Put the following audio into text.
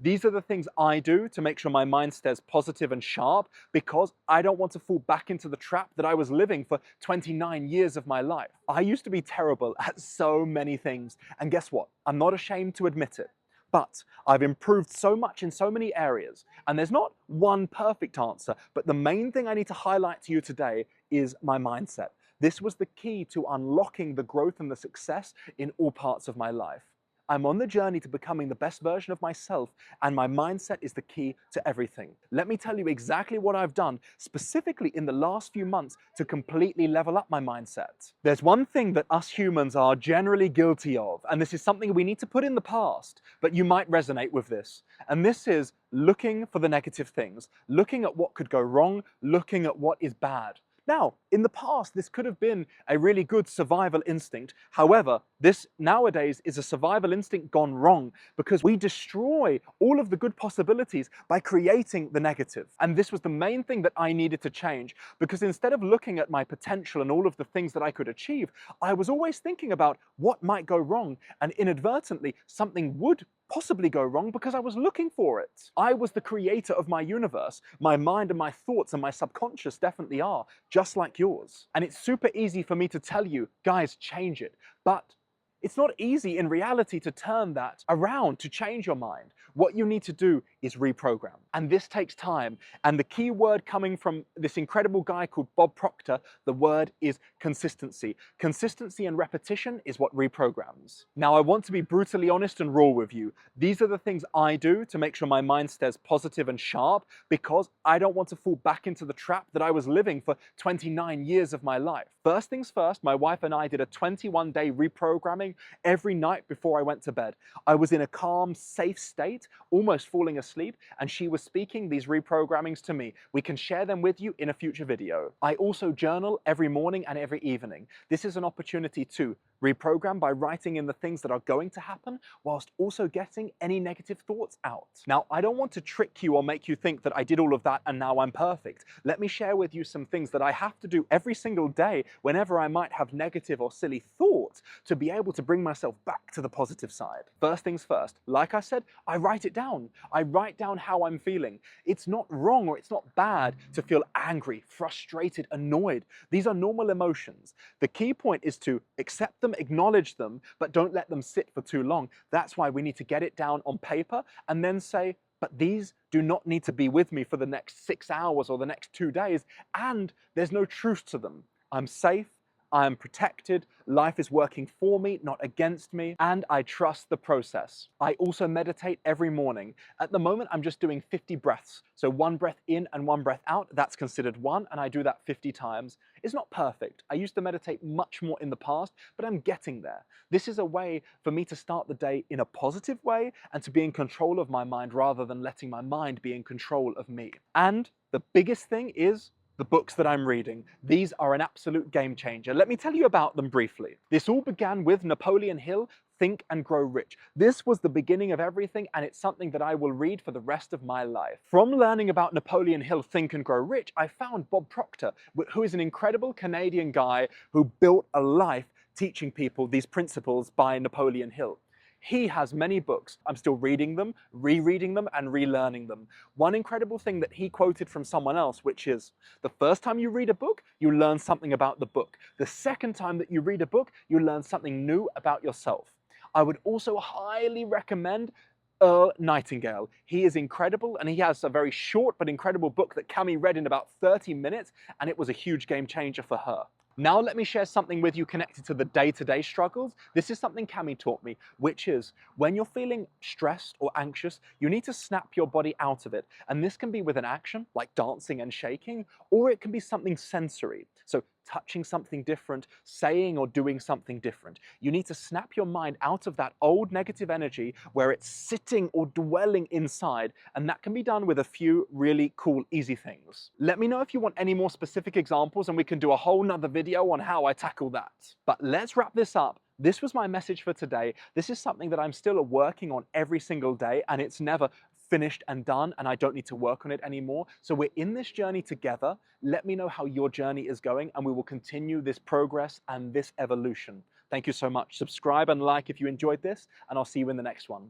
These are the things I do to make sure my mind stays positive and sharp, because I don't want to fall back into the trap that I was living for 29 years of my life. I used to be terrible at so many things, and guess what? I'm not ashamed to admit it. But I've improved so much in so many areas, and there's not one perfect answer, but the main thing I need to highlight to you today is my mindset. This was the key to unlocking the growth and the success in all parts of my life. I'm on the journey to becoming the best version of myself, and my mindset is the key to everything. Let me tell you exactly what I've done, specifically in the last few months, to completely level up my mindset. There's one thing that us humans are generally guilty of, and this is something we need to put in the past, but you might resonate with this. And this is looking for the negative things, looking at what could go wrong, looking at what is bad. Now, in the past, this could have been a really good survival instinct. However, this nowadays is a survival instinct gone wrong, because we destroy all of the good possibilities by creating the negative. And this was the main thing that I needed to change, because instead of looking at my potential and all of the things that I could achieve, I was always thinking about what might go wrong, and inadvertently something would possibly go wrong because I was looking for it. I was the creator of my universe. My mind and my thoughts and my subconscious definitely are, just like yours. And it's super easy for me to tell you, guys, change it. But it's not easy in reality to turn that around, to change your mind. What you need to do is reprogram. And this takes time. And the key word coming from this incredible guy called Bob Proctor, the word is consistency. Consistency and repetition is what reprograms. Now, I want to be brutally honest and raw with you. These are the things I do to make sure my mind stays positive and sharp, because I don't want to fall back into the trap that I was living for 29 years of my life. First things first, my wife and I did a 21-day reprogramming every night before I went to bed. I was in a calm, safe state, almost falling asleep, and she was speaking these reprogrammings to me. We can share them with you in a future video. I also journal every morning and every evening. This is an opportunity to reprogram by writing in the things that are going to happen, whilst also getting any negative thoughts out. Now, I don't want to trick you or make you think that I did all of that and now I'm perfect. Let me share with you some things that I have to do every single day whenever I might have negative or silly thoughts, to be able to bring myself back to the positive side. First things first, like I said, I write it down. I write down how I'm feeling. It's not wrong or it's not bad to feel angry, frustrated, annoyed. These are normal emotions. The key point is to accept them, acknowledge them, but don't let them sit for too long. That's why we need to get it down on paper and then say, but these do not need to be with me for the next 6 hours or the next 2 days, and there's no truth to them. I'm safe, I am protected, life is working for me, not against me, and I trust the process. I also meditate every morning. At the moment, I'm just doing 50 breaths. So 1 breath in and 1 breath out, that's considered 1, and I do that 50 times. It's not perfect. I used to meditate much more in the past, but I'm getting there. This is a way for me to start the day in a positive way and to be in control of my mind rather than letting my mind be in control of me. And the biggest thing is the books that I'm reading. These are an absolute game changer. Let me tell you about them briefly. This all began with Napoleon Hill, Think and Grow Rich. This was the beginning of everything, and it's something that I will read for the rest of my life. From learning about Napoleon Hill, Think and Grow Rich, I found Bob Proctor, who is an incredible Canadian guy who built a life teaching people these principles by Napoleon Hill. He has many books. I'm still reading them, rereading them, and relearning them. One incredible thing that he quoted from someone else, which is, the first time you read a book, you learn something about the book. The second time that you read a book, you learn something new about yourself. I would also highly recommend Earl Nightingale. He is incredible, and he has a very short but incredible book that Cami read in about 30 minutes, and it was a huge game changer for her. Now let me share something with you connected to the day-to-day struggles. This is something Cami taught me, which is when you're feeling stressed or anxious, you need to snap your body out of it. And this can be with an action, like dancing and shaking, or it can be something sensory. So touching something different, saying or doing something different. You need to snap your mind out of that old negative energy where it's sitting or dwelling inside, and that can be done with a few really cool, easy things. Let me know if you want any more specific examples, and we can do a whole nother video on how I tackle that. But let's wrap this up. This was my message for today. This is something that I'm still working on every single day, and it's never finished and done, and I don't need to work on it anymore. So we're in this journey together. Let me know how your journey is going, and we will continue this progress and this evolution. Thank you so much. Subscribe and like if you enjoyed this, and I'll see you in the next one.